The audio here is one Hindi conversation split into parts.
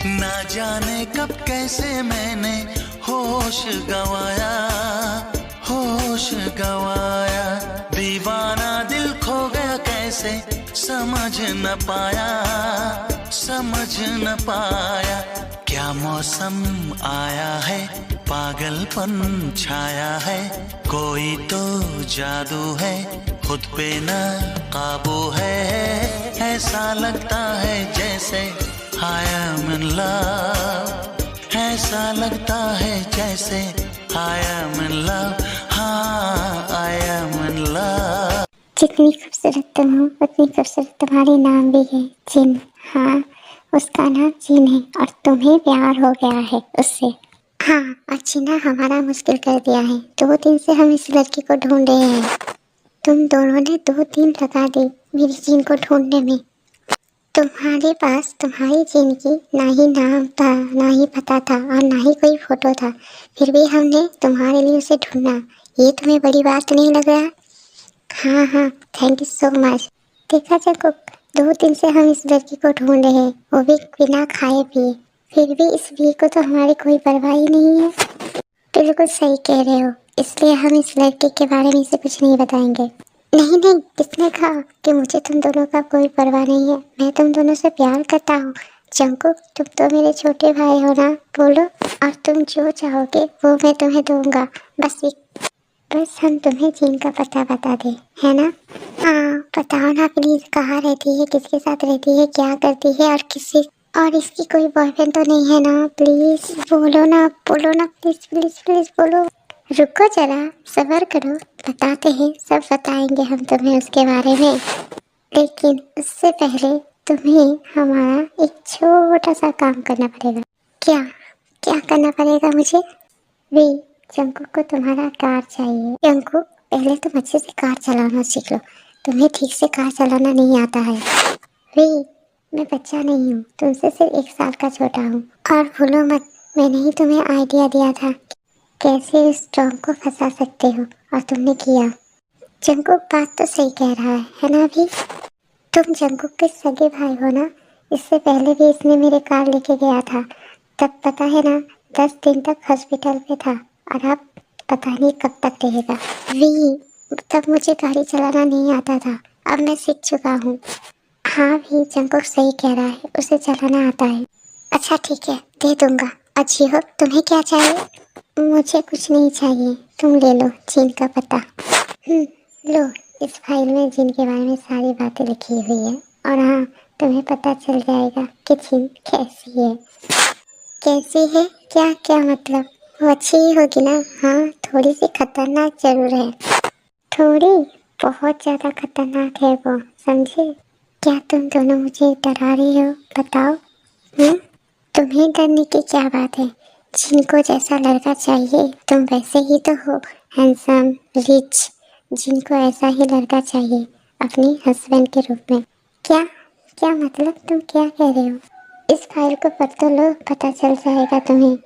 ना जाने कब कैसे मैंने होश गवाया, होश गवाया। दीवाना दिल खो गया कैसे समझ न पाया, समझ न पाया। क्या मौसम आया है, पागलपन छाया है। कोई तो जादू है, खुद पे न काबू है। ऐसा लगता है जैसे I am in love, ऐसा लगता है जैसे I am in love, हाँ I am in love। जितनी खूबसूरत तुम हो उतनी खूबसूरत तुम्हारी नाम भी है, जिन। हाँ, उसका नाम जिन है और तुम्हें प्यार हो गया है उससे। हाँ, और जीना हमारा मुश्किल कर दिया है। 2 दिन से हम इस लड़की को ढूंढ रहे हैं। तुम दोनों ने 2 दिन लगा दी मेरी जीन को ढूंढने में। तुम्हारे पास तुम्हारी जीन की ना ही नाम था, ना ही पता था और ना ही कोई फोटो था, फिर भी हमने तुम्हारे लिए उसे ढूंढा। ये तुम्हें बड़ी बात नहीं लग रहा? हाँ हाँ, थैंक यू सो मच। देखा जंकुक, 2 दिन से हम इस लड़की को ढूंढ रहे हैं, वो भी बिना खाए पिए। फिर भी इस वी को तो हमारी कोई परवाह ही नहीं है। बिल्कुल सही कह रहे हो, इसलिए हम इस लड़के के बारे में इसे कुछ नहीं बताएंगे। नहीं नहीं, किसने कहा कि मुझे तुम दोनों का कोई परवाह नहीं है? मैं तुम दोनों से प्यार करता हूँ। जंकुक, तुम तो मेरे छोटे भाई हो ना, बोलो। और तुम जो चाहोगे वो मैं तुम्हें दूंगा। बस हम तुम्हें जीन का पता बता दें, है ना? हाँ, बताओ ना प्लीज, कहाँ रहती है, किसके साथ रहती है, क्या करती है और किसी, और इसकी कोई बॉयफ्रेंड तो नहीं है ना? प्लीज बोलो ना, बोलो ना, प्लीज प्लीज प्लीज बोलो। रुको जरा, सब्र करो, बताते हैं, सब बताएंगे हम तुम्हें उसके बारे में। लेकिन उससे पहले तुम्हें हमारा एक छोटा सा काम करना पड़ेगा। क्या क्या करना पड़ेगा मुझे? वे, जंकुक को तुम्हारा कार चाहिए। जंकुक, पहले तुम अच्छे से कार चलाना सीख लो। तुम्हें ठीक से कार चलाना नहीं आता है। वे, मैं बच्चा नहीं हूँ, तुमसे सिर्फ 1 साल का छोटा हूँ। और भूलो मत, मैंने ही तुम्हें आइडिया दिया था कैसे इस टॉम को फंसा सकते हो, और तुमने किया। जंकुक बात तो सही कह रहा है ना? अभी तुम जंकुक के सगे भाई हो ना? इससे पहले भी इसने मेरे कार लेके गया था, तब पता है ना 10 दिन तक हॉस्पिटल में था, और अब पता नहीं कब तक रहेगा। वी, तब मुझे गाड़ी चलाना नहीं आता था, अब मैं सीख चुका हूँ। हाँ भी, जंकुक सही कह रहा है, उसे चलाना आता है। अच्छा ठीक है, दे दूंगा। अच्छी हो, तुम्हें क्या चाहिए? मुझे कुछ नहीं चाहिए, तुम ले लो जीन का पता। लो, इस फाइल में जीन के बारे में सारी बातें लिखी हुई है, और हाँ, तुम्हें पता चल जाएगा कि जीन कैसी है। कैसी है? क्या क्या मतलब? वो अच्छी ही होगी ना? हाँ, थोड़ी सी खतरनाक जरूर है। थोड़ी? बहुत ज़्यादा खतरनाक है वो, समझे? क्या तुम दोनों मुझे डरा रही हो? बताओ। तुम्हें डरने की क्या बात है? जिनको जैसा लड़का चाहिए तुम वैसे ही तो हो, हैंडसम, रिच। जिनको ऐसा ही लड़का चाहिए अपनी हस्बैंड के रूप में। क्या क्या मतलब, तुम क्या कह रहे हो? इस फाइल को पढ़ तो लो, पता चल जाएगा तुम्हें।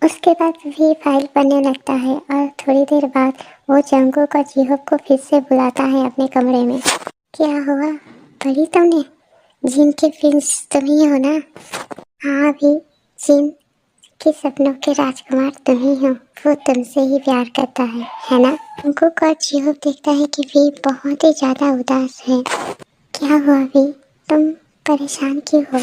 उसके बाद भी फाइल पढ़ने लगता है, और थोड़ी देर बाद वो जंकुक और जीहोक को फिर से बुलाता है अपने कमरे में। क्या हुआ, पढ़ी तुमने? जिन के प्रिंस तुम ही हो ना? हाँ भी, जिन के सपनों के राजकुमार तुम ही हो। वो तुमसे ही प्यार करता है ना? जंकुक और जीहोक देखता है कि वी बहुत ही ज्यादा उदास है। क्या हुआ वी, तुम परेशान क्यों हो?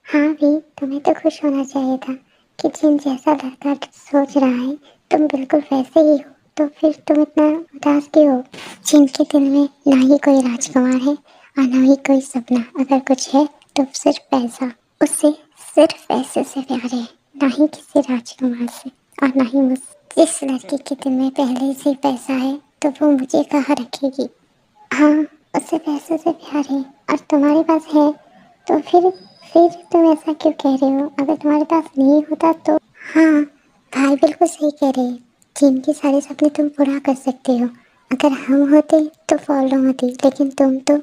हाँ भी, तुम्हें तो खुश होना चाहिए था कि जिन जैसा लड़का सोच रहा है तुम बिल्कुल वैसे ही हो, तो फिर तुम इतना उदास क्यों हो? जिनके दिल में ना ही कोई राजकुमार है और ना ही कोई सपना, अगर कुछ है तो सिर्फ पैसा। उसे सिर्फ पैसे से प्यार है, ना ही किसी राजकुमार से, और ना ही मुझसे। जिस लड़की के दिल में पहले से पैसा है तो वो मुझे कहाँ रखेगी? हाँ, उसे पैसे से प्यार है, और तुम्हारे पास है तो फिर तुम ऐसा क्यों कह रहे हो? अगर तुम्हारे पास नहीं होता तो? हाँ, भाई बिल्कुल सही कह रहे हैं, जिनके सारे सपने तुम पूरा कर सकते हो। अगर हम होते तो प्रॉब्लम होती, लेकिन तुम तो।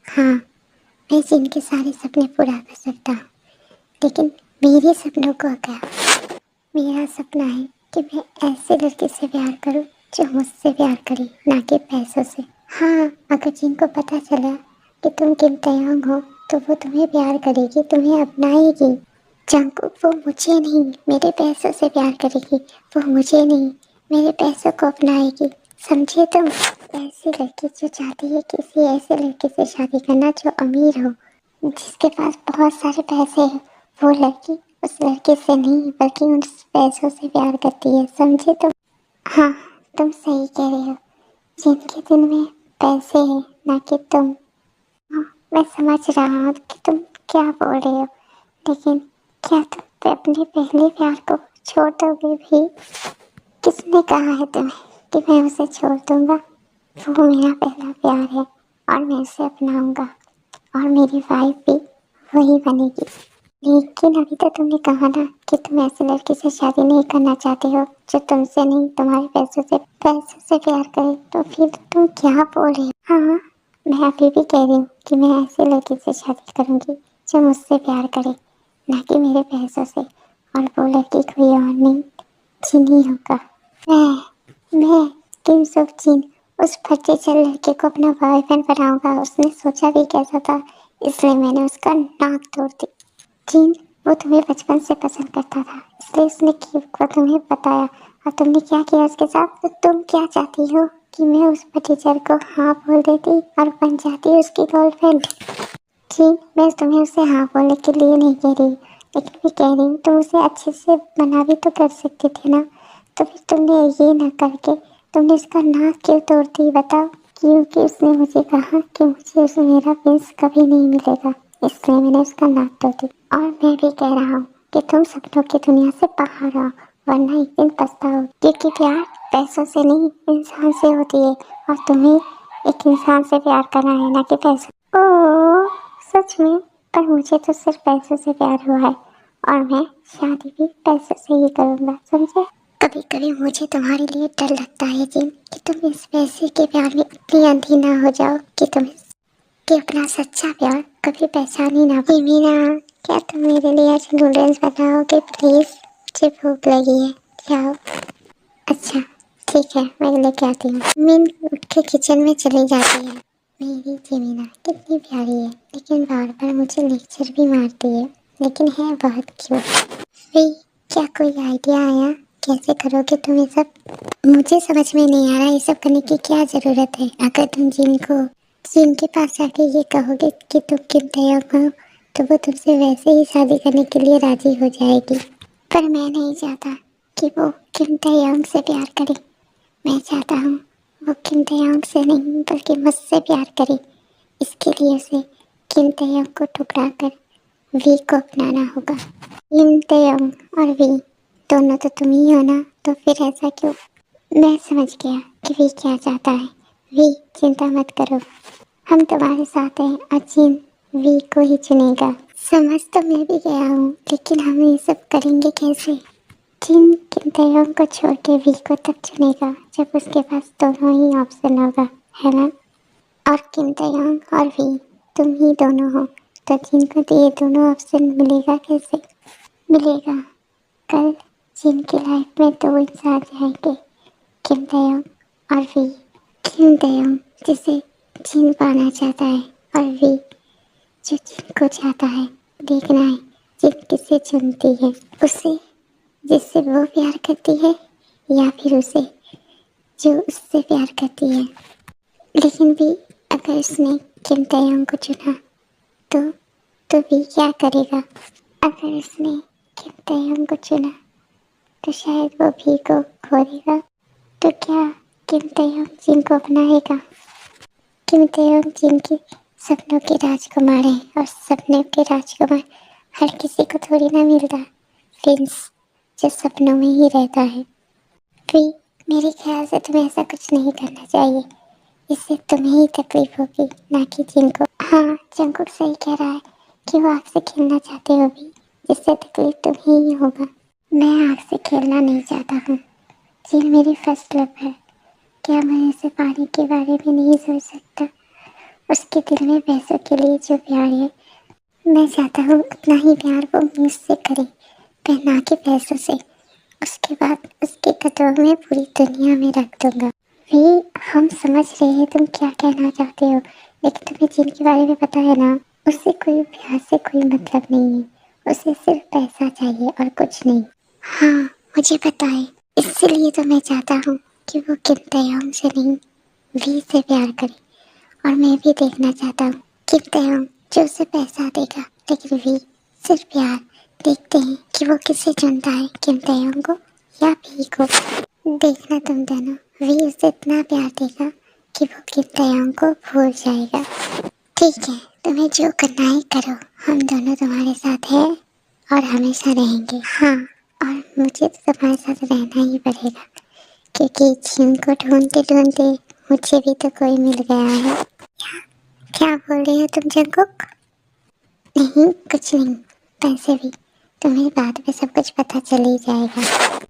हाँ, मैं जिनके सारे सपने पूरा कर सकता हूँ, लेकिन मेरे सपनों को क्या? मेरा सपना है कि मैं ऐसे लड़के से प्यार करूं जो मुझसे प्यार करे, ना कि पैसों से। हाँ, अगर जिनको पता चला कि तुम किम तयंग हो तो वो तुम्हें प्यार करेगी, तुम्हें अपनाएगी। जंकुक वो मुझे नहीं मेरे पैसों से प्यार करेगी, वो मुझे नहीं मेरे पैसों को अपनाएगी, समझे तुम? ऐसी लड़की जो चाहती है किसी ऐसे लड़के से शादी करना जो अमीर हो, जिसके पास बहुत सारे पैसे हो, वो लड़की उस लड़के से नहीं बल्कि उस पैसों से प्यार करती है, समझे तुम? हाँ, तुम सही कह रहे हो, जिनके दिल में पैसे हैं ना कि तुम। हाँ, मैं समझ रहा हूँ कि तुम क्या बोल रहे हो, लेकिन क्या तुम अपने पहले प्यार को छोड़ दोगे भी? किसने कहा है तुम्हें कि मैं उसे छोड़ दूंगा? वो मेरा पहला प्यार है और मैं उसे अपनाऊंगा और मेरी वाइफ भी वही बनेगी। लेकिन अभी तो तुमने कहा ना कि तुम ऐसे लड़के से शादी नहीं करना चाहते हो जो तुमसे नहीं तुम्हारे पैसों से प्यार करे, तो फिर तुम क्या बोल रहे हो? हाँ, मैं अभी भी कह रही हूँ कि मैं ऐसे लड़के से शादी करूंगी जो मुझसे प्यार करे, ना कि मेरे पैसों से, और वो लड़की कोई और नहीं, जिन ही होगा। मैं किम सुक जिन उस फटीचर लड़के को अपना बॉयफ्रेंड बनाऊंगा। उसने सोचा भी कैसा था, इसलिए मैंने उसका नाक तोड़ दी। जिन वो तुम्हें बचपन से पसंद करता था, इसलिए उसने किम को तुम्हें बताया और तुमने क्या किया उसके साथ? तो तुम क्या चाहती हो कि मैं उस फटीचर को हाँ बोल देती और बन जाती उसकी गर्लफ्रेंड? जी, मैं तुम्हें उसे हाँ बोलने के लिए नहीं कह रही, लेकिन मैं कह रही हूँ तुम उसे अच्छे से मना भी तो कर सकते थे ना। तो फिर तुमने ये ना करके तुमने उसका नाक क्यों तोड़ दी, बताओ? क्योंकि उसने मुझे कहा कि मुझे उसे मेरा प्रिंस कभी नहीं मिलेगा, इसलिए मैंने उसका नाक तोड़ दी। और मैं भी कह रहा हूँ कि तुम सपनों की दुनिया से बाहर आओ, वरना एक दिन पछताओ, क्योंकि प्यार पैसों से नहीं इंसान से होती है, और तुम्हें एक इंसान से प्यार करना है ना कि पैसों। ओह, सच में? पर मुझे तो सिर्फ पैसों से प्यार हुआ है और मैं शादी भी पैसों से ही करूँगा, समझे? कभी कभी मुझे तुम्हारे लिए डर लगता है जिन, कि तुम इस पैसे के प्यार में इतनी अंधी ना हो जाओ कि अपना सच्चा प्यार कभी पहचान ही ना पाओ। मीना, क्या तुम मेरे लिए आज नूडल्स बनाओगे प्लीज? मुझे भूख लगी है, जाओ। अच्छा, ठीक है, मैं लेके आती हूँ। मीन उठ के किचन में चली जाती है। मेरी जेमिना कितनी प्यारी है, लेकिन बार बार मुझे लेक्चर भी मारती है, लेकिन है बहुत क्यूट। वे, क्या कोई आइडिया आया कैसे करोगे तुम ये सब? मुझे समझ में नहीं आ रहा ये सब करने की क्या जरूरत है। अगर तुम जिन के पास जाके ये कहोगे कि तुम किम तैयब हो, तो वो तुमसे वैसे ही शादी करने के लिए राजी हो जाएगी। पर मैं नहीं चाहता कि वो किम तैयब से प्यार करे। मैं चाहता हूँ वो किम तैयब से नहीं बल्कि मुझसे प्यार करे। इसके लिए उसे किम तैयब को ठुकरा कर वी को अपनाना होगा। किम तैयब और वी दोनों तो तुम ही हो ना, तो फिर ऐसा क्यों? मैं समझ गया कि वी क्या चाहता है। वी, चिंता मत करो, हम तुम्हारे साथ हैं और जिन वी को ही चुनेगा। समझ तो मैं भी गया हूँ, लेकिन हम ये सब करेंगे कैसे? जिन किम तैयब को छोड़ के वी को तब चुनेगा जब उसके पास दोनों ही ऑप्शन होगा, है ना? और किम तैयब और वी तुम ही दोनों हो, तो जिन को तो ये दोनों ऑप्शन मिलेगा कैसे? मिलेगा कल जिनकी लाइफ में दो इंसान जाएंगे, किम तैयब और वी। किम तैयब जिसे जिन पाना चाहता है, और वी जो जिन को चाहता है। देखना है जिन किसे चुनती है, उसे जिससे वो प्यार करती है, या फिर उसे जो उससे प्यार करती है। लेकिन भी अगर उसने किम तैयब को चुना तो भी क्या करेगा? अगर उसने किम तैयब को चुना तो शायद वो भी को खो देगा। तो क्या किम तैयब जिन को अपनाएगा? किम तैयब जिन के सपनों के राजकुमार है, और सपनों के राजकुमार हर किसी को थोड़ी ना मिलता। प्रिंस जो सपनों में ही रहता है। फिर मेरे ख्याल से तुम्हें ऐसा कुछ नहीं करना चाहिए, इससे तुम्हें ही तकलीफ होगी, ना कि जिनको। हाँ, जंकुक सही कह रहा है कि वो आपसे खेलना चाहते हो भी, जिससे तकलीफ तुम्हें ही होगा। मैं आपसे खेलना नहीं चाहता हूँ, जिन मेरी फर्स्ट लव है। क्या मैं ऐसे पानी के बारे में नहीं सोच सकता? उसके दिल में पैसों के लिए जो प्यार है, मैं चाहता हूँ उतना ही प्यार वो मुझसे करे, पर ना कि पैसों से। उसके बाद उसके कदमों में पूरी दुनिया में रख दूंगा। भी हम समझ रहे हैं तुम क्या कहना चाहते हो, लेकिन तुम्हें जिन के बारे में पता है ना, उससे कोई प्यार से कोई मतलब नहीं है, उसे सिर्फ पैसा चाहिए और कुछ नहीं। हाँ, मुझे पता है, इसलिए तो मैं चाहता हूँ कि वो किम तयंग से नहीं, वी से प्यार करे। और मैं भी देखना चाहता हूँ किम तयंग जो उसे पैसा देगा, लेकिन वी सिर्फ प्यार। देखते हैं कि वो किसे चुनता है, किम तयंग को या वी को। देखना तुम दोनों, वी उसे इतना प्यार देगा कि वो किम तयंग को भूल जाएगा। ठीक है, तुम्हें जो करना है करो, हम दोनों तुम्हारे साथ हैं और हमेशा रहेंगे। हाँ, और मुझे तो तुम्हारे साथ रहना ही पड़ेगा, क्योंकि जिन को ढूंढते ढूंढते मुझे भी तो कोई मिल गया है। क्या बोल रही हो तुम जंगकुक? नहीं, कुछ नहीं। वैसे भी तुम्हें बाद में सब कुछ पता चल ही जाएगा।